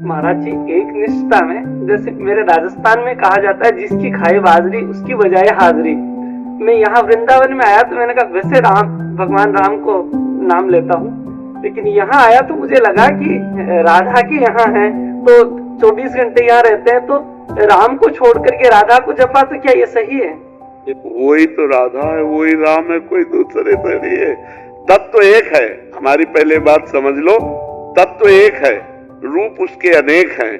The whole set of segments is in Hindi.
महाराज जी, एक निष्ठा में जैसे मेरे राजस्थान में कहा जाता है, जिसकी खाई बाजरी उसकी बजाय हाजरी। मैं यहाँ वृंदावन में आया तो मैंने कहा वैसे भगवान राम को नाम लेता हूँ, लेकिन यहाँ आया तो मुझे लगा कि राधा की यहाँ है तो 24 घंटे यहाँ रहते हैं, तो राम को छोड़ करके राधा को जपा, तो क्या ये सही है? वही तो राधा है, वही राम है, कोई दूसरे थोड़ी है। तत्व एक है, हमारी पहले बात समझ लो। तत्व एक है, रूप उसके अनेक हैं,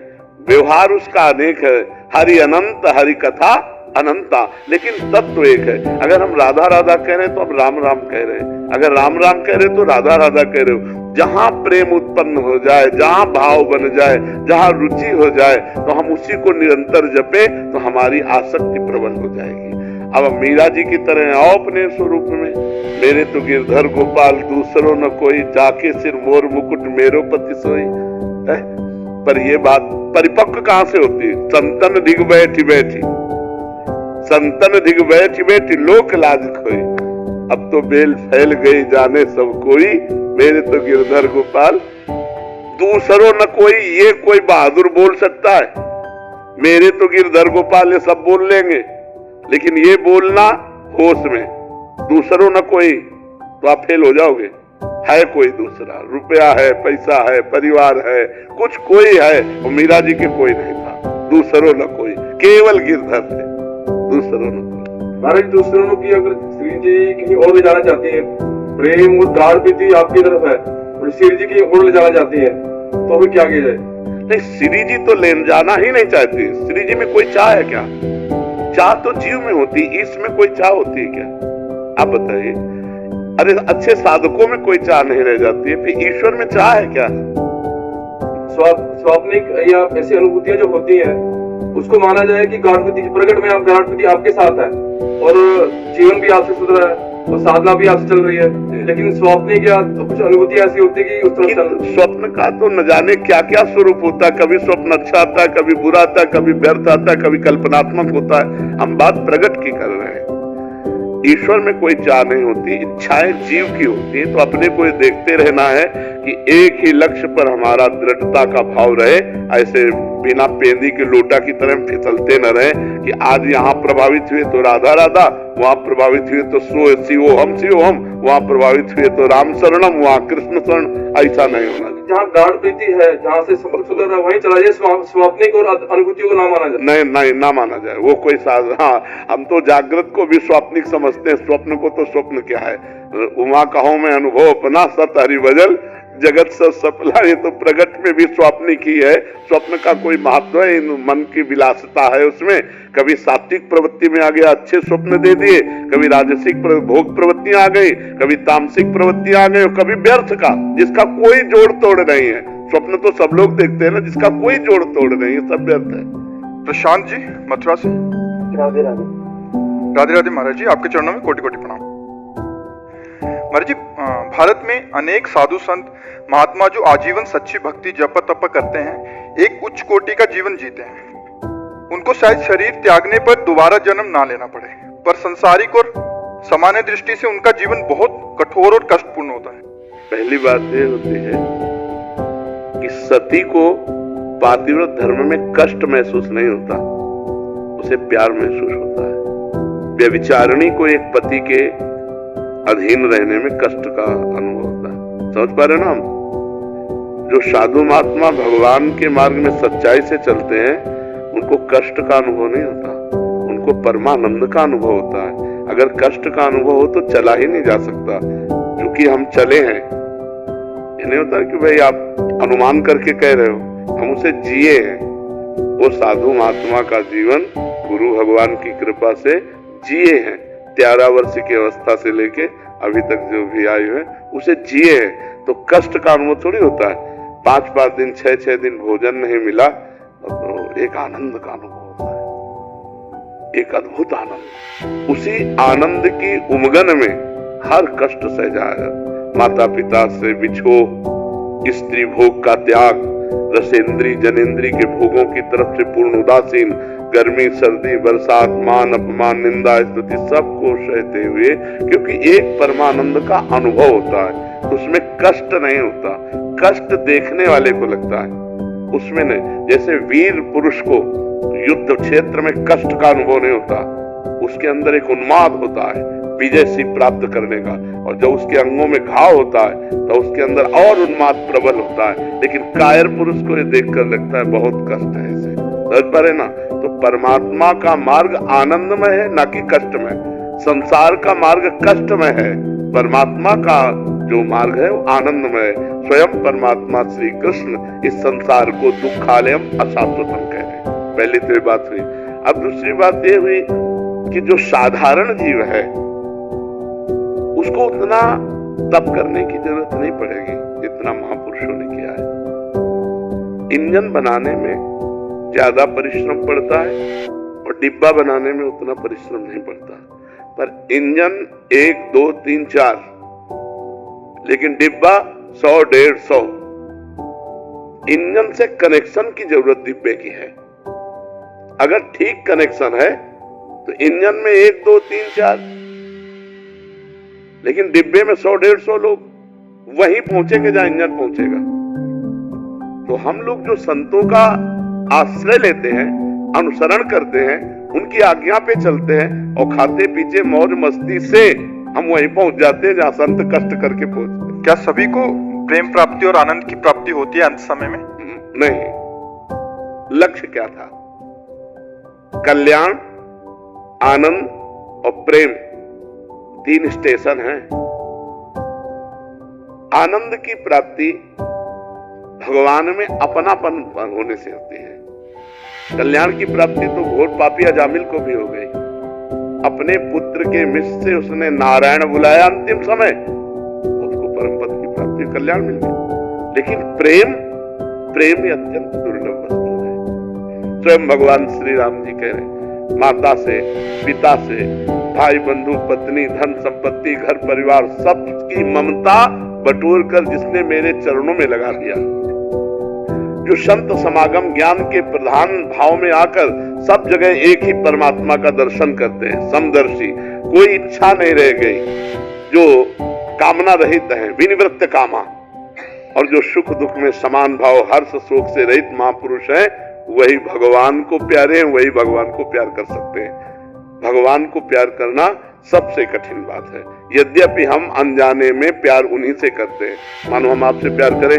व्यवहार उसका अनेक है। हरि अनंत, हरि कथा अनंता, लेकिन तत्व एक है। अगर हम राधा राधा कह रहे हैं तो हम राम राम कह रहे हैं, अगर राम राम कह रहे हैं तो राधा राधा कह रहे हो। जहां प्रेम उत्पन्न हो जाए, जहां भाव बन जाए, जहां रुचि हो जाए, तो हम उसी को निरंतर जपे तो हमारी आसक्ति प्रबल हो जाएगी। अब मीरा जी की तरह आओ अपने स्वरूप में। मेरे तो गिरधर गोपाल दूसरो न कोई, जाके सिर मोर मुकुट मेरो पति सोई। पर ये बात परिपक्व कहां से होती? संतन दिग बैठी बैठी, संतन दिग बैठी बैठी लोक लाज खोई। अब तो बेल फैल गई जाने सब कोई, मेरे तो गिरधर गोपाल दूसरो न कोई। ये कोई बहादुर बोल सकता है? मेरे तो गिरधर गोपाल ये सब बोल लेंगे, लेकिन ये बोलना होश में, दूसरों न कोई, तो आप फेल हो जाओगे। है कोई दूसरा, रुपया है, पैसा है, परिवार है, कुछ कोई है, और मीरा जी के कोई नहीं था। दूसरों न कोई, केवल गिरधर थे, दूसरों न कोई। महाराज, दूसरों की अगर श्री जी कहीं और ले जाना चाहती है, प्रेम और गाढ़ प्रीति आपकी तरफ है और श्री जी कहीं और ले जाना चाहती है, तो फिर क्या किया जाए? नहीं, श्री जी तो ले जाना ही नहीं चाहती। श्री जी में कोई चाह है क्या? चाह तो जीव में होती, इसमें कोई चाह होती है क्या? आप बताइए। अरे अच्छे साधकों में कोई चाह नहीं रह जाती है, फिर ईश्वर में चाह है क्या? स्वाप्निक या ऐसी अनुभूतियां जो होती है उसको माना जाए कि गाढ़ प्रकट में आप गाढ़ प्रीति आपके साथ है और जीवन भी आपसे सुधरा है और साधना भी आपसे चल रही है, लेकिन स्वाप्निक या कुछ अनुभूति ऐसी होती है कि उस तरफ स्वप्न का तो न जाने क्या क्या स्वरूप होता है। कभी स्वप्न अच्छा आता है, कभी बुरा आता है, कभी व्यर्थ आता है, कभी कल्पनात्मक होता है। हम बात प्रगट की कर रहे हैं। ईश्वर में कोई चाह नहीं होती, इच्छाएं जीव की होती है। तो अपने को देखते रहना है कि एक ही लक्ष्य पर हमारा दृढ़ता का भाव रहे, ऐसे बिना पेंदी के लोटा की तरह फिसलते न रहे कि आज यहाँ प्रभावित हुए तो राधा राधा, वहां प्रभावित हुए तो शिवो हम, वहां प्रभावित हुए तो राम शरणम, वहां कृष्ण शरण। ऐसा नहीं होना। जहाँ गाढ़ प्रीति है, जहाँ से संपर्क सुधर रहा है, वहीं चला जाए। स्वाप्निक और अनुभूतियों को ना माना जाए। नहीं, ना माना जाए। वो कोई हाँ, हम तो जागृत को भी स्वाप्निक समझते हैं, स्वप्न को तो स्वप्न क्या है। उमा कहो में अनुभव अपना, सत हरि भजल जगत सब सफला। ये तो प्रगट में भी स्वाप्निक ही है। स्वप्न का कोई महत्व है? मन की विलासता है उसमें। कभी सात्विक प्रवृत्ति में आ गया, अच्छे स्वप्न दे दिए, कभी राजसिक भोग प्रवृत्ति आ गई, कभी तामसिक प्रवृत्ति आ गई, कभी व्यर्थ का, जिसका कोई जोड़ तोड़ नहीं है। स्वप्न तो सब लोग देखते हैं ना, जिसका कोई जोड़ तोड़ नहीं है, सब व्यर्थ है। प्रशांत जी मथुरा से। राधे राधे। राधे राधे महाराज जी, आपके चरणों में कोटि कोटि प्रणाम। महाराज जी, भारत में अनेक साधु संत महात्मा जो आजीवन सच्ची भक्ति जप तप करते हैं, एक उच्च कोटि का जीवन जीते हैं। उनको शायद शरीर त्यागने पर दोबारा जन्म ना लेना पड़े, पर संसारिक और सामान्य दृष्टि से उनका जीवन बहुत कठोर और कष्टपूर्ण होता है। पहली बात ये होती है कि सती को पातिव्रत धर्म में कष्ट महसूस नहीं होता, उसे प्यार महसूस होता है। व्यभिचारिणी को एक पति के अधीन रहने में कष्ट का अनुभव होता है। समझ पा रहे ना हम? जो साधु महात्मा भगवान के मार्ग में सच्चाई से चलते हैं, उनको कष्ट का अनुभव नहीं होता, उनको परमानंद का अनुभव होता है। अगर कष्ट का अनुभव हो तो चला ही नहीं जा सकता। क्योंकि हम चले हैं, ये नहीं होता कि भाई आप अनुमान करके कह रहे हो, हम उसे जिए हैं। वो साधु महात्मा का जीवन गुरु भगवान की कृपा से जिए हैं। 13 वर्ष की अवस्था से लेके अभी तक जो भी आयु है उसे जिए हैं। तो कष्ट का अनुभव थोड़ी होता है। 5-5 दिन 6-6 दिन भोजन नहीं मिला तो एक आनंद का अनुभव होता है, एक अद्भुत आनंद। उसी आनंद की उमगन में हर कष्ट सह जाएगा। माता पिता से बिछो, स्त्री भोग का त्याग, रसेंद्री जनेंद्री के भोगों की तरफ से पूर्ण उदासीन, गर्मी सर्दी बरसात मान अपमान निंदा स्तुति सबको सहते हुए, क्योंकि एक परमानंद का अनुभव होता है, उसमें कष्ट नहीं होता। कष्ट देखने वाले को लगता है, उसमें नहीं। जैसे वीर पुरुष को युद्ध क्षेत्र में कष्ट का अनुभव नहीं होता, उसके अंदर एक उन्माद होता है विजय सिंह प्राप्त करने का, और जब उसके अंगों में घाव होता है तो उसके अंदर और उन्माद प्रबल होता है। लेकिन कायर पुरुष को ये देखकर लगता है बहुत कष्ट है इसे, समझ पा रहे ना। तो परमात्मा का मार्ग आनंदमय है, ना कि कष्टमय। संसार का मार्ग कष्टमय है, परमात्मा का जो मार्ग है वो आनंदमय है। स्वयं परमात्मा श्री कृष्ण इस संसार को दुखालयम अशाश्वतम कह रहे हैं। पहली तो ये बात हुई। अब दूसरी बात ये हुई कि जो साधारण जीव है उसको उतना तप करने की जरूरत नहीं पड़ेगी जितना महापुरुषों ने किया है। इंजन बनाने में ज्यादा परिश्रम पड़ता है और डिब्बा बनाने में उतना परिश्रम नहीं पड़ता। पर इंजन 1 2 3 4, लेकिन डिब्बा 100 150। इंजन से कनेक्शन की जरूरत डिब्बे की है। अगर ठीक कनेक्शन है तो इंजन में 1 2 3 4, लेकिन डिब्बे में 100 150 लोग वहीं पहुंचेंगे जहां इंजन पहुंचेगा। तो हम लोग जो संतों का आश्रय लेते हैं, अनुसरण करते हैं, उनकी आज्ञा पे चलते हैं और खाते पीछे मौज मस्ती से हम वहीं पहुंच जाते हैं जहां संत कष्ट करके पहुंचते हैं। क्या सभी को प्रेम प्राप्ति और आनंद की प्राप्ति होती है अंत समय में? नहीं। लक्ष्य क्या था? कल्याण, आनंद और प्रेम, 3 स्टेशन हैं। आनंद की प्राप्ति भगवान में अपनापन होने से होती है। कल्याण की प्राप्ति तो घोर पापी अजामिल को भी हो गई। अपने पुत्र के मिश से उसने नारायण बुलाया अंतिम समय, उसको परम पद की प्राप्ति, कल्याण मिल गई। लेकिन प्रेम ही अत्यंत दुर्लभ वस्तु है। स्वयं भगवान श्री राम जी कह रहे, माता से, पिता से, भाई बंधु पत्नी धन संपत्ति घर परिवार सब की ममता बटोर कर जिसने मेरे चरणों में लगा दिया, जो संत समागम ज्ञान के प्रधान भाव में आकर सब जगह एक ही परमात्मा का दर्शन करते हैं, समदर्शी, कोई इच्छा नहीं रह गई, जो कामना रहित है, विनिवृत्त कामा, और जो सुख दुख में समान भाव हर्ष शोक से रहित महापुरुष है, वही भगवान को प्यारे हैं, वही भगवान को प्यार कर सकते हैं। भगवान को प्यार करना सबसे कठिन बात है। यद्यपि हम अनजाने में प्यार उन्हीं से करते हैं। मानो हम आपसे प्यार करें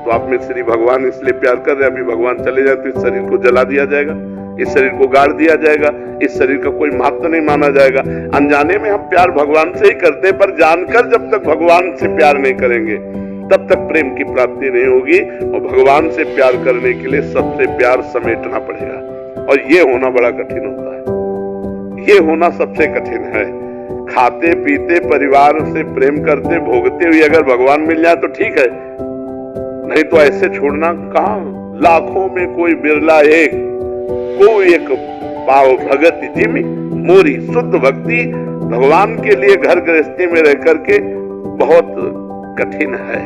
तो आप में श्री भगवान इसलिए प्यार कर रहे हैं, अभी भगवान चले जाए तो इस शरीर को जला दिया जाएगा, इस शरीर को गाड़ दिया जाएगा, इस शरीर का कोई महत्व नहीं माना जाएगा। अनजाने में हम प्यार भगवान से ही करते हैं, पर जानकर जब तक भगवान से प्यार नहीं करेंगे तब तक प्रेम की प्राप्ति नहीं होगी। और भगवान से प्यार करने के लिए सबसे प्यार समेटना पड़ेगा, और ये होना बड़ा कठिन होता है। ये होना सबसे कठिन है। खाते पीते परिवार से प्रेम करते भोगते हुए अगर भगवान मिल जाए तो ठीक है, नहीं तो ऐसे छोड़ना कहां। लाखों में कोई बिरला एक, कोई एक पाव भगत जिमि मोरी शुद्ध भक्ति। भगवान के लिए घर गृहस्थी में रह करके बहुत कठिन है,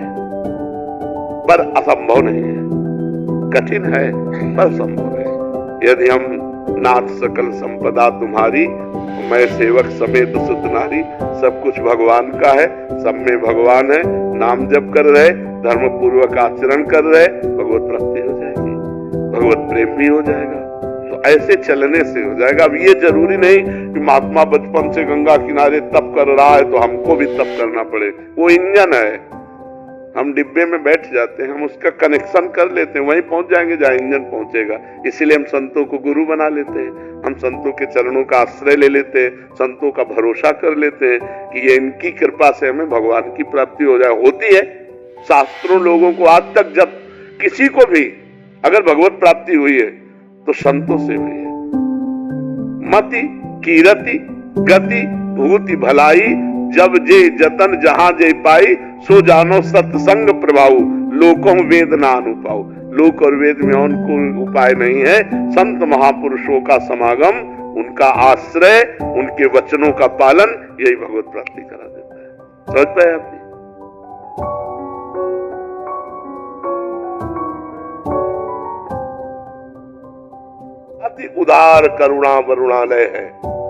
पर असंभव नहीं है। कठिन है पर संभव है। यदि हम नाथ सकल संपदा तुम्हारी, मैं सेवक समेत सुत नारी, सब कुछ भगवान का है, सब में भगवान है, नाम जप कर रहे, धर्म पूर्वक आचरण कर रहे, भगवत प्राप्ति हो जाएगी, भगवत प्रेम भी हो जाएगा। तो ऐसे चलने से हो जाएगा। अब ये जरूरी नहीं कि महात्मा बचपन से गंगा किनारे तप कर रहा है तो हमको भी तप करना पड़े। वो इंजन है, हम डिब्बे में बैठ जाते हैं, हम उसका कनेक्शन कर लेते हैं, वहीं पहुंच जाएंगे जहां इंजन पहुंचेगा। इसीलिए हम संतों को गुरु बना लेते हैं, हम संतों के चरणों का आश्रय ले लेते हैं, संतों का भरोसा कर लेते हैं कि ये इनकी कृपा से हमें भगवान की प्राप्ति हो जाए। होती है। शास्त्रों लोगों को आज तक जब किसी को भी अगर भगवत प्राप्ति हुई है तो संतों से हुई है। मति कीरति गति भूति भलाई, जब जे जतन जहां जे पाई, सो जानो सत्संग प्रभाव, लोकों वेद ना अनुपाऊ। लोक और वेद में और कोई उपाय नहीं है। संत महापुरुषों का समागम, उनका आश्रय, उनके वचनों का पालन, यही भगवत प्राप्ति करा देता है। समझ पाए आपने? अति उदार करुणा वरुणालय है,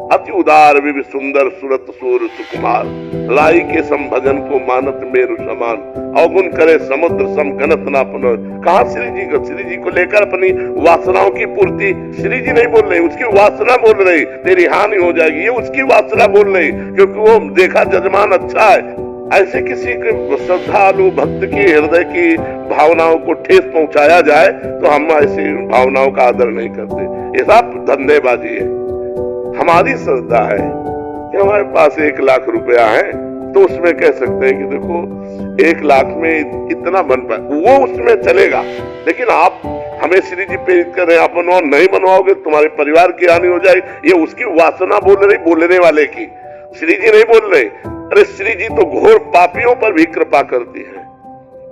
अति उदार विवि सुंदर सुरत सूर सुकुमार, लाई के संभजन को मानत मेरु समान, अवगुण करे समुद्र सम गणत ना पुनः। कहा श्री जी को लेकर अपनी वासनाओं की पूर्ति श्री जी नहीं बोल रही, उसकी वासना बोल रही, तेरी हानि हो जाएगी, ये उसकी वासना बोल रही, क्योंकि वो देखा जजमान अच्छा है। ऐसे किसी के श्रद्धालु भक्त की हृदय की भावनाओं को ठेस पहुंचाया जाए तो हम ऐसी भावनाओं का आदर नहीं करते। ये सब धंधेबाजी है। हमारी श्रद्धा है कि हमारे पास 1 लाख रुपया है तो उसमें कह सकते हैं कि देखो 1 लाख में इतना बन पाए, वो उसमें चलेगा। लेकिन आप हमें श्री जी प्रेरित कर रहे हैं, आप बनवाओ, नहीं बनवाओगे तुम्हारे परिवार की हानि हो जाएगी, ये उसकी वासना बोल रही, बोलने वाले की। श्री जी नहीं बोल रहे। अरे श्री जी तो घोर पापियों पर भी कृपा करती है,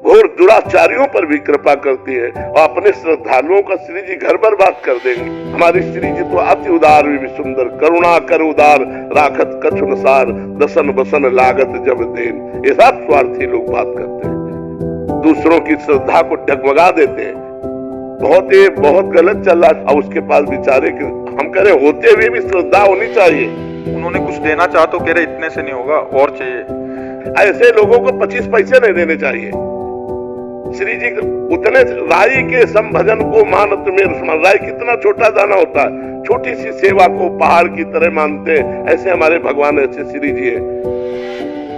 घोर दुराचारियों पर भी कृपा करती है, और अपने श्रद्धालुओं का श्री जी घर बर्बाद कर देंगे। हमारी श्री जी तो अति उदार भी सुंदर, करुणा कर उदार राखत कछुन सार, दसन बसन लागत जब देन। ये सब स्वार्थी लोग बात करते हैं, दूसरों की श्रद्धा को डगमगा देते हैं। बहुत गलत चल रहा है। उसके पास बेचारे हम कह रहे होते हुए भी श्रद्धा होनी चाहिए। उन्होंने कुछ देना चाहा तो कह रहे इतने से नहीं होगा, और चाहिए। ऐसे लोगों को 25 पैसे नहीं देने चाहिए। श्री जी उतने राई के संभजन को मानत में रुस्मान, राई कितना छोटा दाना होता है, छोटी सी सेवा को पहाड़ की तरह मानते हैं। ऐसे हमारे भगवान, ऐसे श्री जी है।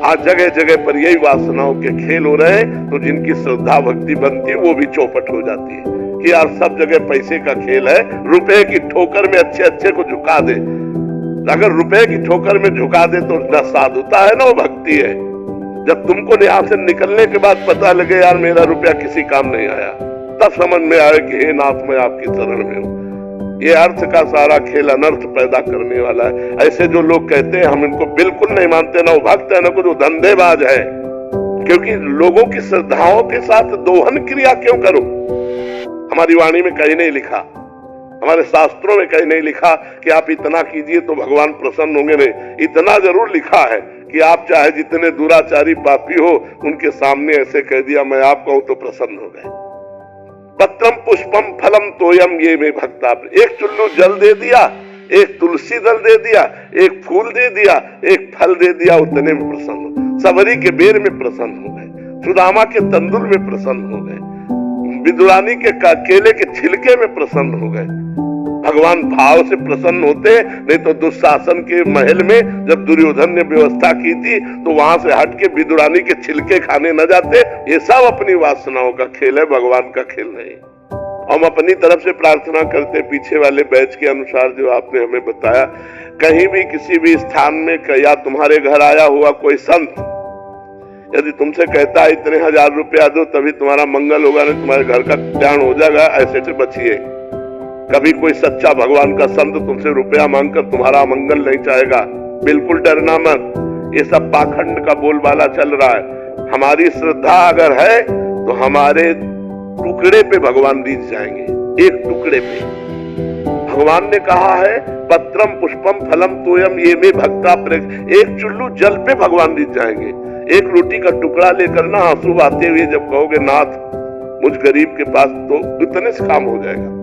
आज जगह जगह पर यही वासनाओं के खेल हो रहे हैं, तो जिनकी श्रद्धा भक्ति बनती है वो भी चौपट हो जाती है कि यार सब जगह पैसे का खेल है, रुपए की ठोकर में अच्छे को झुका दे। अगर रुपए की ठोकर में झुका दे तो न साधुता है ना वो भक्ति है। जब तुमको यहाँ से निकलने के बाद पता लगे यार मेरा रुपया किसी काम नहीं आया, तब समझ में आए कि हे नाथ मैं आपकी शरण में हूँ। ये अर्थ का सारा खेल अनर्थ पैदा करने वाला है। ऐसे जो लोग कहते हैं हम इनको बिल्कुल नहीं मानते, ना वो भक्त है ना कुछ धंधेबाज है। क्योंकि लोगों की श्रद्धाओं के साथ दोहन क्रिया क्यों करो? हमारी वाणी में कहीं नहीं लिखा, हमारे शास्त्रों में कहीं नहीं लिखा कि आप इतना कीजिए तो भगवान प्रसन्न होंगे। नहीं, इतना जरूर लिखा है कि आप चाहे जितने दुराचारी पापी हो उनके सामने ऐसे कह दिया मैं आप कहूं तो प्रसन्न हो गए। पत्रम पुष्पम फलम तोयम ये में भक्ता, एक चुल्लू जल दे दिया, एक तुलसी दल दे दिया, एक फूल दे दिया, एक फल दे दिया, उतने में प्रसन्न हो। सबरी के बेर में प्रसन्न हो गए, सुदामा के तंदुल में प्रसन्न हो गए, विदुरानी के केले के छिलके में प्रसन्न हो गए। भगवान भाव से प्रसन्न होते, नहीं तो दुशासन के महल में जब दुर्योधन ने व्यवस्था की थी तो वहां से हट के विदुरानी के छिलके खाने न जाते। ये सब अपनी वासनाओं का खेल है, भगवान का खेल नहीं। हम अपनी तरफ से प्रार्थना करते, पीछे वाले बैच के अनुसार जो आपने हमें बताया, कहीं भी किसी भी स्थान में या तुम्हारे घर आया हुआ कोई संत यदि तुमसे कहता है इतने 1000 रुपया दो तभी तुम्हारा मंगल होगा, नहीं तुम्हारे घर का कल्याण हो जाएगा, ऐसे से बचिए। कभी कोई सच्चा भगवान का संत तुमसे रुपया मांगकर तुम्हारा मंगल नहीं चाहेगा, बिल्कुल डरना मत। ये सब पाखंड का बोलबाला चल रहा है। हमारी श्रद्धा अगर है तो हमारे टुकड़े पे भगवान रीझ जाएंगे, एक टुकड़े पे। भगवान ने कहा है पत्रम पुष्पम फलम तोयम ये में भक्ता, एक चुल्लू जल पे भगवान रीझ जाएंगे। एक रोटी का टुकड़ा लेकर ना आंसू आते हुए जब कहोगे नाथ मुझ गरीब के पास, तो इतने से काम हो जाएगा।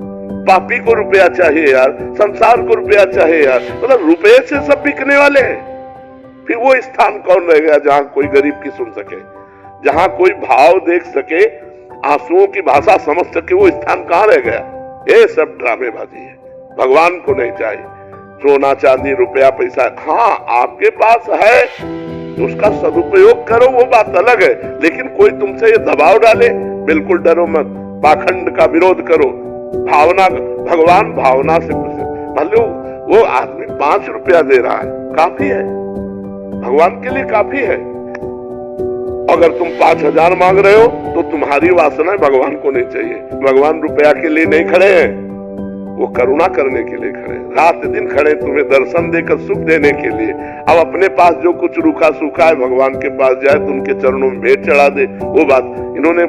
पापी को रुपया चाहिए यार, संसार को रुपया चाहिए यार, मतलब रुपये से सब बिकने वाले हैं। फिर वो स्थान कौन रह गया जहां कोई गरीब की सुन सके, जहां कोई भाव देख सके, आंसुओं की भाषा समझ सके, वो स्थान कहां रह गया? ये सब ड्रामेबाजी है, भगवान को नहीं चाहिए। सोना चांदी रुपया पैसा हाँ आपके पास है, उसका सदुपयोग करो, वो बात अलग है। लेकिन कोई तुमसे ये दबाव डाले, बिल्कुल डरो मत, पाखंड का विरोध करो। भावना, भगवान भावना से प्रसन्न। मान लो वो आदमी 5 रुपया दे रहा है, काफी है, भगवान के लिए काफी है। अगर तुम 5000 मांग रहे हो तो तुम्हारी वासना भगवान को नहीं चाहिए। भगवान रुपया के लिए नहीं खड़े हैं, वो करुणा करने के लिए खड़े, रात दिन खड़े तुम्हें दर्शन देकर सुख देने के लिए। अब अपने पास जो कुछ रूखा सूखा है भगवान के पास जाए तो उनके चरणों में भेंट चढ़ा दे। वो बात इन्होंने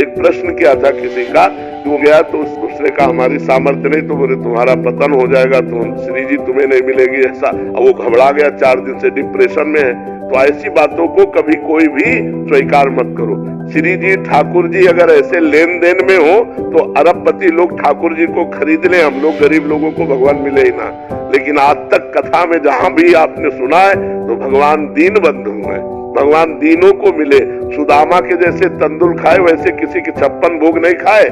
एक प्रश्न किया था किसी का, वो गया तो उसने कहा हमारी सामर्थ्य नहीं, तो बोले तुम्हारा पतन हो जाएगा, तुम श्री जी तुम्हें नहीं मिलेगी ऐसा। अब वो घबरा गया, 4 दिन से डिप्रेशन में है। तो ऐसी बातों को कभी कोई भी स्वीकार मत करो। श्री जी ठाकुर जी अगर ऐसे लेन देन में हो तो अरबपति लोग ठाकुर जी को खरीद ले, हम लोग गरीब लोगों को भगवान मिले ही ना। लेकिन आज तक कथा में जहां भी आपने सुना है तो भगवान दीन बंधु हैं, भगवान दीनों को मिले। सुदामा के जैसे तंदुल खाए वैसे किसी के 56 भोग नहीं खाए,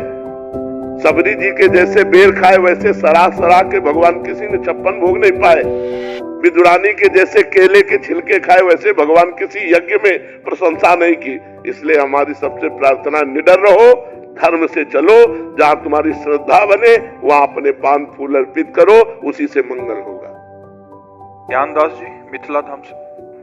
सबरी जी के जैसे बेर खाए वैसे सरा सरा के भगवान किसी ने 56 भोग नहीं पाए। विदुरानी के जैसे केले के छिलके खाए वैसे भगवान किसी यज्ञ में प्रशंसा नहीं की। इसलिए हमारी सबसे प्रार्थना, निडर रहो, धर्म से चलो, जहां तुम्हारी श्रद्धा बने वहां अपने पान फूल अर्पित करो, उसी से मंगल होगा। ज्ञानदास जी मिथिला धाम से।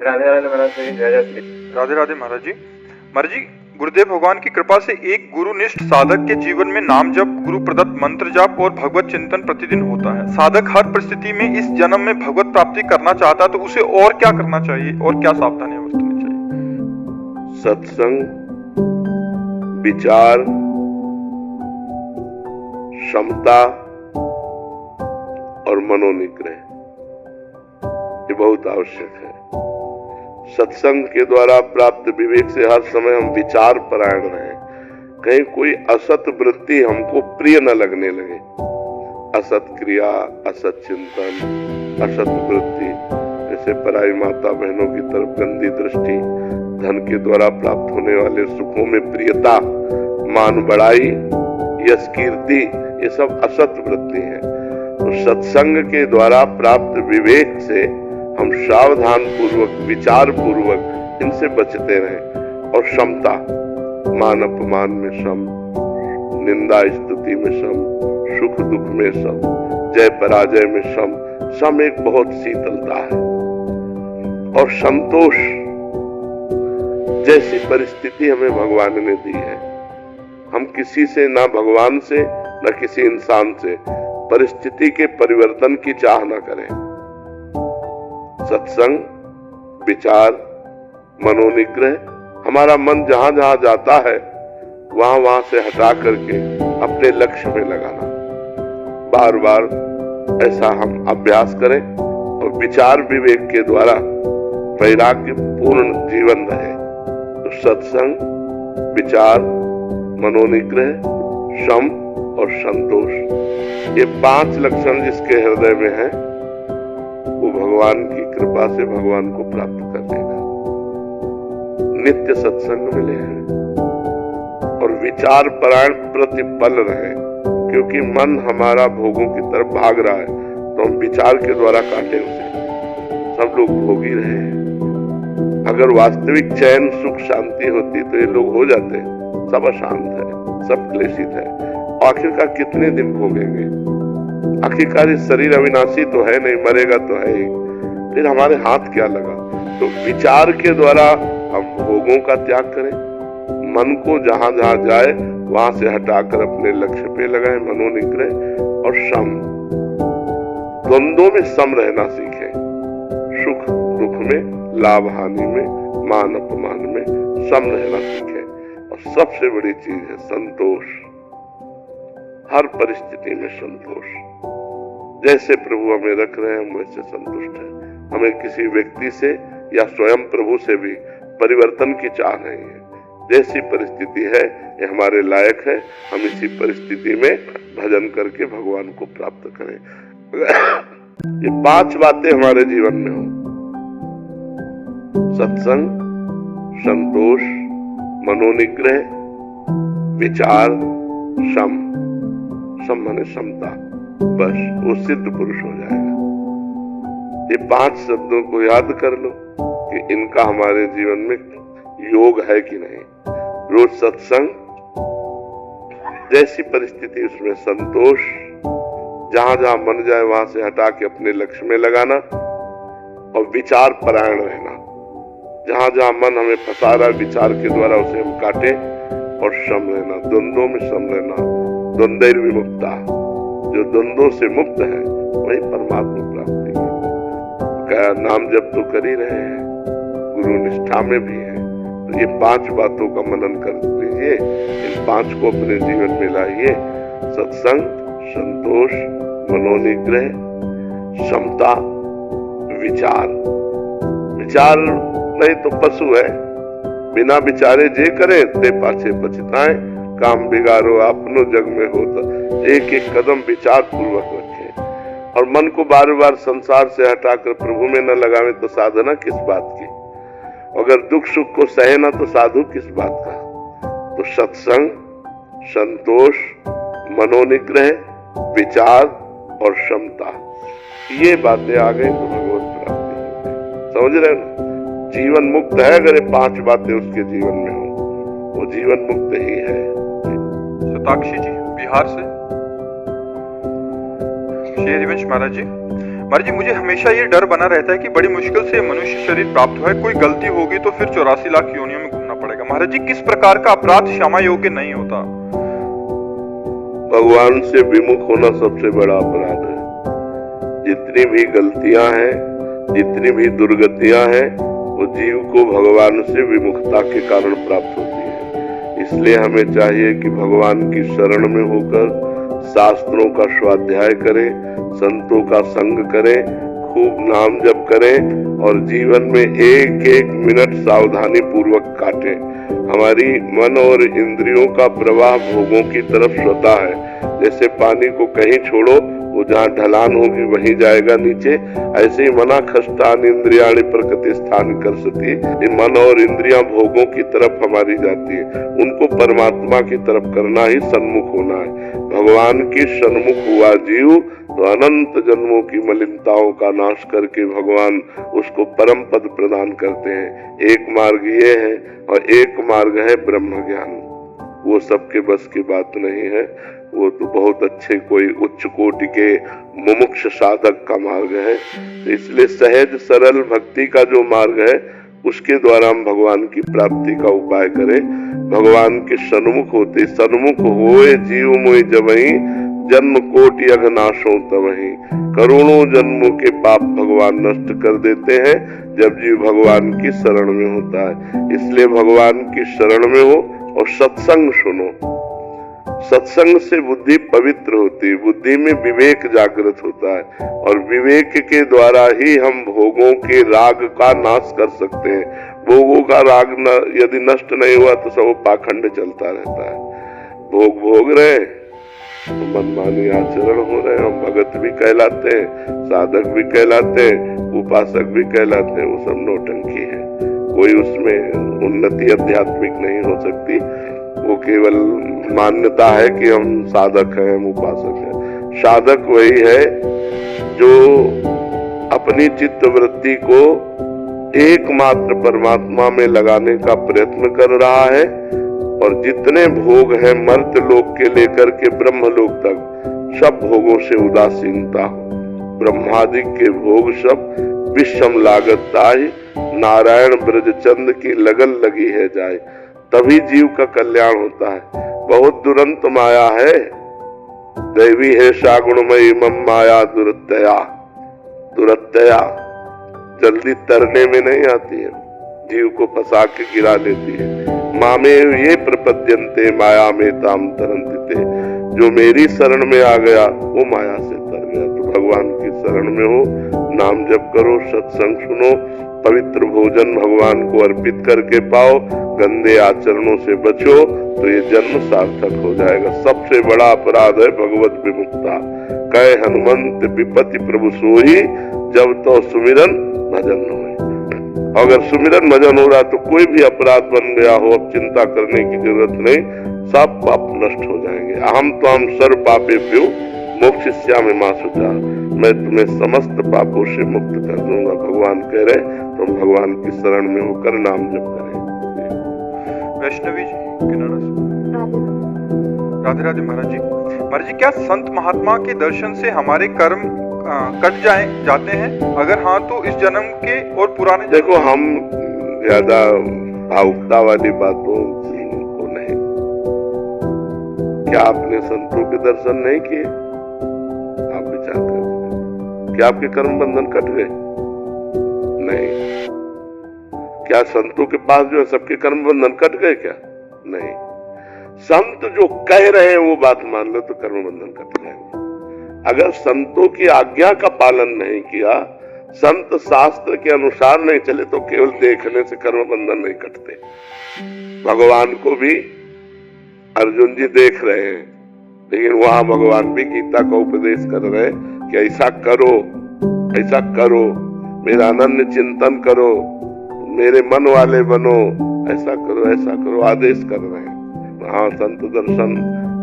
राधे राधे महाराज जी, जय जय श्री। राधे राधे महाराज जी। महाराज जी, गुरुदेव भगवान की कृपा से एक गुरुनिष्ठ साधक के जीवन में नाम जप, गुरु प्रदत्त मंत्र जाप और भगवत चिंतन प्रतिदिन होता है। साधक हर परिस्थिति में इस जन्म में भगवत प्राप्ति करना चाहता है तो उसे और क्या करना चाहिए और क्या सावधानियां बरतनी चाहिए? सत्संग, विचार, क्षमता और मनोनिग्रह, ये बहुत आवश्यक है। सत्संग के द्वारा प्राप्त विवेक से हर समय हम विचार परायण रहे, कहीं कोई असत वृत्ति हमको प्रिय न लगने लगे। असत क्रिया, असत चिंतन, असत वृत्ति, जैसे पराई माता बहनों की तरफ गंदी दृष्टि, धन के द्वारा प्राप्त होने वाले सुखों में प्रियता, मान बढ़ाई, यश कीर्ति, ये सब असत वृत्ति है। तो सत्संग के द्वारा प्राप्त विवेक से हम सावधान पूर्वक, विचार पूर्वक इनसे बचते रहें। और क्षमता, मान अपमान में सम, निंदा स्तुति में सम, सुख दुख में सम, जय पराजय में सम, सम एक बहुत शीतलता है। और संतोष जैसी परिस्थिति हमें भगवान ने दी है, हम किसी से, ना भगवान से न किसी इंसान से, परिस्थिति के परिवर्तन की चाह न करें। सत्संग, विचार, मनोनिग्रह, हमारा मन जहां जहां जाता है वहां वहां से हटा करके अपने लक्ष्य में लगाना। बार बार ऐसा हम अभ्यास करें और विचार विवेक के द्वारा वैराग्य पूर्ण जीवन रहे। तो सत्संग, विचार, मनोनिग्रह, शम और संतोष, ये 5 लक्षण जिसके हृदय में है वो भगवान की कृपा से भगवान को प्राप्त कर लेगा। नित्य सत्संग मिले हैं और विचार परायण प्रतिपल रहे, क्योंकि मन हमारा भोगों की तरफ भाग रहा है तो हम विचार के द्वारा काटे उसे। सब लोग भोगी रहे हैं। अगर वास्तविक चैन, सुख, शांति होती तो ये लोग हो जाते। सब अशांत है, सब क्लेशित है, आखिरकार कितने दिन भोगेंगे? आखिरकार इस शरीर अविनाशी तो है नहीं, मरेगा तो है ही, फिर हमारे हाथ क्या लगा? तो विचार के द्वारा हम भोगों का त्याग करें, मन को जहां जहां जाए वहां से हटाकर अपने लक्ष्य पे लगाएं। मनोनिग्रह और सम, द्वंद्वों में सम रहना सीखें। सुख दुख में, लाभ हानि में, मान अपमान में सम रहना सीखें। और सबसे बड़ी चीज है संतोष, हर परिस्थिति में संतोष। जैसे प्रभु हमें रख रहे हैं हम वैसे संतुष्ट हैं। हमें किसी व्यक्ति से या स्वयं प्रभु से भी परिवर्तन की चाह नहीं है। जैसी परिस्थिति है ये हमारे लायक है, हम इसी परिस्थिति में भजन करके भगवान को प्राप्त करें। ये 5 बातें हमारे जीवन में हो, सत्संग, संतोष, मनोनिग्रह, विचार, सम, सम माने समता, बस वो सिद्ध पुरुष हो जाएगा। ये 5 शब्दों को याद कर लो कि इनका हमारे जीवन में योग है कि नहीं। रोज सत्संग, जैसी परिस्थिति उसमें संतोष, जहां जहां मन जाए वहां से हटा के अपने लक्ष्य में लगाना, और विचार परायण रहना। जहां जहां मन हमें फंसा रहा है विचार के द्वारा उसे हम काटे, और सम रहना, द्वंद्वों में सम रहना। द्वंद्वैर विमुक्ता, जो द्वंद्वों से मुक्त है वही परमात्मा प्राप्ति है। क्या नाम जप तो कर ही रहे हैं, गुरु निष्ठा में भी है, तो ये 5 बातों का मनन कर लीजिए। इन 5 को अपने जीवन में लाइए। सत्संग, संतोष, मनोनिग्रह, समता, विचार। विचार नहीं तो पशु है, बिना विचारे जे करे ते पाछे पछताए। काम बिगाड़ो आपनो जग में होता, एक एक कदम विचार पूर्वक रखें। और मन को बार बार संसार से हटाकर प्रभु में न लगावे तो साधना किस बात की। अगर दुख सुख को सहे ना तो साधु किस बात का। तो सत्संग, संतोष, मनोनिग्रह, विचार और क्षमता, ये बातें आ गई तो भगवत प्राप्ति। समझ रहे हो ना? जीवन मुक्त है अगर ये 5 बातें उसके जीवन में हो, वो जीवन मुक्त ही है। शताक्षी जी बिहार से। श्री हरिवंश महाराज जी, मुझे हमेशा ये डर बना रहता है कि बड़ी मुश्किल से मनुष्य शरीर प्राप्त हुआ है, कोई गलती होगी तो फिर 84 लाख योनियों में घूमना पड़ेगा। महाराज जी, किस प्रकार का अपराध क्षमा योग्य नहीं होता? भगवान से विमुख होना सबसे बड़ा अपराध है। जितनी भी गलतियां हैं, जितनी भी दुर्गतियां हैं, वो जीव को भगवान से विमुखता के कारण प्राप्त होती है। इसलिए हमें चाहिए कि भगवान की शरण में होकर शास्त्रों का स्वाध्याय करें, संतों का संग करें, खूब नाम जप करें और जीवन में एक एक मिनट सावधानी पूर्वक काटें। हमारी मन और इंद्रियों का प्रवाह भोगों की तरफ स्वतः है। जैसे पानी को कहीं छोड़ो, वो जहाँ ढलान होगी वहीं जाएगा नीचे, ऐसे ही मना खस्तान इंद्रियाणि प्रकृति स्थान कर सती। ये मन और इंद्रियां भोगों की तरफ हमारी जाती है, उनको परमात्मा की तरफ करना ही सन्मुख होना है। भगवान की सन्मुख हुआ जीव तो अनंत जन्मों की मलिनताओं का नाश करके भगवान उसको परम पद प्रदान करते हैं। एक मार्ग ये है और एक मार्ग है ब्रह्म ज्ञान। वो सबके बस की बात नहीं है, वो तो बहुत अच्छे कोई उच्च कोटि के मुमुक्ष साधक का मार्ग है। इसलिए सहज सरल भक्ति का जो मार्ग है उसके द्वारा हम भगवान की प्राप्ति का उपाय करें। भगवान के सन्मुख होते, सन्मुख होए जीव मोहि जबहि, जन्म कोटि अघनाशों तबहि। करोड़ों जन्मों के पाप भगवान नष्ट कर देते हैं जब जीव भगवान की शरण में होता है। इसलिए भगवान की शरण में हो और सत्संग सुनो। सत्संग से बुद्धि पवित्र होती है, बुद्धि में विवेक जागृत होता है और विवेक के द्वारा ही हम भोगों के राग का नाश कर सकते हैं। भोगों का राग यदि नष्ट नहीं हुआ तो सब पाखंड चलता रहता है। भोग भोग रहे तो मनमानी आचरण हो रहे हैं। हम भगत भी कहलाते हैं, साधक भी कहलाते हैं, उपासक भी कहलाते हैं, वो सब नौटंकी है। कोई उसमें उन्नति आध्यात्मिक नहीं हो सकती। वो केवल मान्यता है कि हम साधक हैं, हम उपासक हैं। साधक वही है जो अपनी चित्त वृत्ति को एकमात्र परमात्मा में लगाने का प्रयत्न कर रहा है और जितने भोग हैं मर्त्य लोक के लेकर के ब्रह्म लोक तक, सब भोगों से उदासीनता हो। ब्रह्मादि के भोग सब विषम लागत ताहि, नारायण ब्रजचंद की लगन लगी है जाए, तभी जीव का कल्याण होता है। बहुत दुरंत माया है, दैवी है सागुणमयी मम माया दुरत्यया। दुरत्यया जल्दी तरने में नहीं आती है, जीव को फंसा के गिरा लेती है। मामे ये प्रपद्यन्ते माया में ताम तरंतिते। जो मेरी शरण में आ गया वो माया से तर गया। तो भगवान की शरण में हो, नाम जप करो, सत्संग सुनो, पवित्र भोजन भगवान को अर्पित करके पाओ, गंदे आचरणों से बचो तो ये जन्म सार्थक हो जाएगा। सबसे बड़ा अपराध है भगवत विमुक्ता। कहे हनुमंत विपत्ति प्रभु सोई, जब तो सुमिरन भजन होए। अगर सुमिरन भजन हो रहा तो कोई भी अपराध बन गया हो, अब चिंता करने की जरूरत नहीं, सब पाप नष्ट हो जाएंगे। अहम तो हम सर्व पापेभ्यो मोक्षयिष्यामि मा शुचः। मैं तुम्हें समस्त पापों से मुक्त कर दूंगा। भगवान कह रहे तुम भगवान की शरण में होकर नाम जप करें। वैष्णवी जी किनारा से। राधे राधे महाराज जी। महाराज जी, क्या संत महात्मा के दर्शन से हमारे कर्म कट जाते हैं? अगर हाँ तो इस जन्म के और पुराने। देखो, हम ज्यादा भावुकता वाली बातों को नहीं। क्या आपने संतों के दर्शन नहीं किए? आप विचार करें, क्या आपके कर्म बंधन कट गए? नहीं। क्या संतों के पास जो है सबके कर्म बंधन कट गए क्या? नहीं। संत जो कह रहे हैं वो बात मान लो तो कर्म बंधन कट जाएंगे। अगर संतों की आज्ञा का पालन नहीं किया, संत शास्त्र के अनुसार नहीं चले तो केवल देखने से कर्म बंधन नहीं कटते। भगवान को भी अर्जुन जी देख रहे हैं, लेकिन वहां भगवान भी गीता का उपदेश कर रहे हैं, कि ऐसा करो, ऐसा करो, मेरा अनन्य चिंतन करो, मेरे मन वाले बनो, ऐसा करो, ऐसा करो, आदेश कर रहे हैं। हाँ, संत दर्शन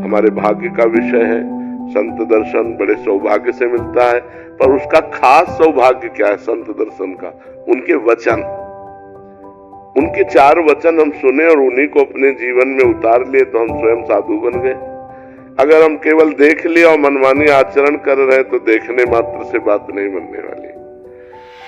हमारे भाग्य का विषय है। संत दर्शन बड़े सौभाग्य से मिलता है, पर उसका खास सौभाग्य क्या है संत दर्शन का? उनके वचन, उनके 4 वचन हम सुने और उन्हीं को अपने जीवन में उतार लिए तो हम स्वयं साधु बन गए। अगर हम केवल देख लिया और मनमानी आचरण कर रहे हैं तो देखने मात्र से बात नहीं बनने वाली।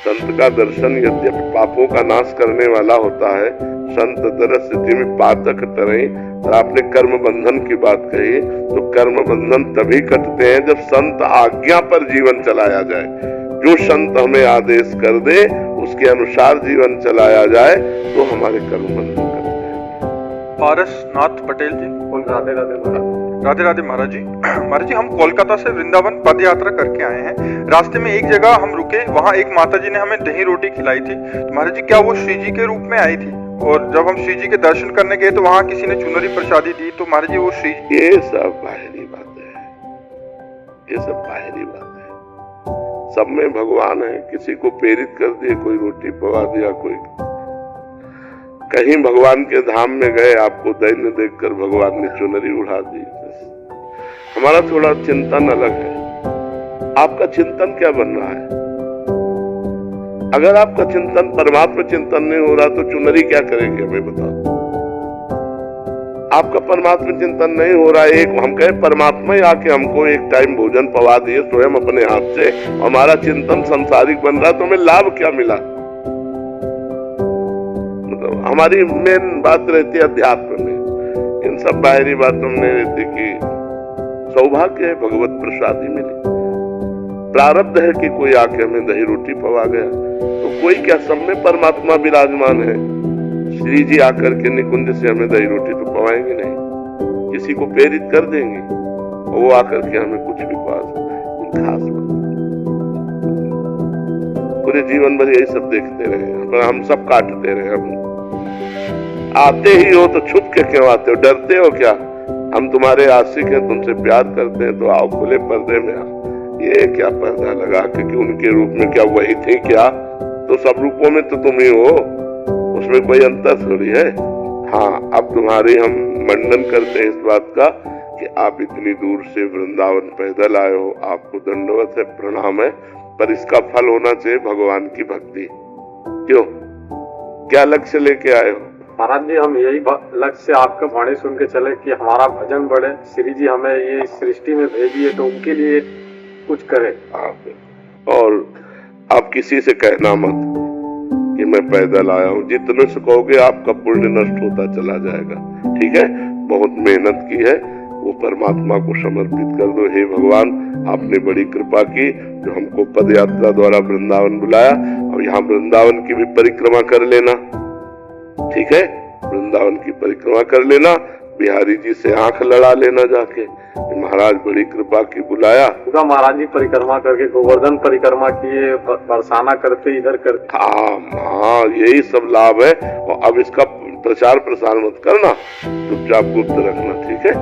संत का दर्शन यद्यपि पापों का नाश करने वाला होता है, संत दर्श में पातक तरई, और आपने कर्म बंधन की बात कही, तो कर्म बंधन तभी कटते हैं जब संत आज्ञा पर जीवन चलाया जाए। जो संत हमें आदेश कर दे उसके अनुसार जीवन चलाया जाए तो हमारे कर्म बंधन कटते हैं। पारसनाथ पटेल जी। राधे राधे महाराज। राधे राधे महाराज जी। महाराज जी, हम कोलकाता से वृंदावन पद यात्रा करके आए हैं। रास्ते में एक जगह हम रुके, वहाँ एक माता जी ने हमें दही रोटी खिलाई थी। तो महाराज जी, क्या वो श्री जी के रूप में आई थी? और जब हम श्री जी के दर्शन करने गए तो वहाँ किसी ने चुनरी प्रसादी दी, तो महाराज जी वो श्री, ये सब बाहरी बातें हैं, ये सब बाहरी बातें हैं। सब में भगवान है। किसी को प्रेरित कर दिए, कोई रोटी पवा दिया, कोई कहीं भगवान के धाम में गए, आपको दैन्य देखकर भगवान ने चुनरी उड़ा दी। हमारा थोड़ा चिंतन अलग है। आपका चिंतन क्या बन रहा है? अगर आपका चिंतन परमात्मा चिंतन नहीं हो रहा तो चुनरी क्या करेगी, हमें बताओ। आपका परमात्मा चिंतन नहीं हो रहा है, एक हम कहे परमात्मा ही आके हमको एक टाइम भोजन पवा दिए स्वयं अपने हाथ से, हमारा चिंतन संसारिक बन रहा, तो हमें लाभ क्या मिला? हमारी मेन बात रहती है अध्यात्म में, इन सब बाहरी बातों में रहती कि सौभाग्य है, भगवत प्रसादी मिली। प्रारब्ध है कि कोई आके हमें दही रोटी पवा गया, तो कोई क्या, सब में परमात्मा विराजमान है। श्री जी आकर के निकुंज से हमें दही रोटी तो पवाएंगे नहीं, किसी को प्रेरित कर देंगे और वो आकर के हमें कुछ भी पवा सकते। खास बात पूरे जीवन भर यही सब देखते रहे, हम सब काटते रहे। हम आते ही हो तो छुप के क्यों आते हो? डरते हो क्या? हम तुम्हारे आशिक हैं, तुमसे प्यार करते हैं, तो आओ खुले पर्दे में आओ। ये क्या पर्दा लगा के कि उनके रूप में क्या वही थी क्या? तो सब रूपों में तो तुम ही हो, उसमें कोई अंतर थोड़ी है। हाँ, अब तुम्हारी हम मंडन करते हैं इस बात का कि आप इतनी दूर से वृंदावन पैदल आए हो, आपको दंडवत है, प्रणाम है, पर इसका फल होना चाहिए भगवान की भक्ति। क्यों, क्या लक्ष्य लेके आए हो? महाराज जी, हम यही लक्ष्य आपका वाणी सुन के चले कि हमारा भजन बढ़े, श्री जी हमें ये सृष्टि में भेजी है तो उनके लिए कुछ करे। और आप किसी से कहना मत कि मैं पैदल आया हूँ। जितने से कहोगे आपका पुण्य नष्ट होता चला जाएगा। ठीक है, बहुत मेहनत की है, वो परमात्मा को समर्पित कर दो। हे भगवान, आपने बड़ी कृपा की जो हमको पद यात्रा द्वारा वृंदावन बुलाया, और यहाँ वृंदावन की भी परिक्रमा कर लेना। ठीक है, वृंदावन की परिक्रमा कर लेना, बिहारी जी से आंख लड़ा लेना जाके, महाराज बड़ी कृपा की बुलाया। पूरा महाराज जी परिक्रमा करके गोवर्धन परिक्रमा किए, बरसाना करते, इधर करते। हाँ, यही सब लाभ है। और अब इसका प्रचार प्रसार मत करना, चुपचाप गुप्त रखना। ठीक है।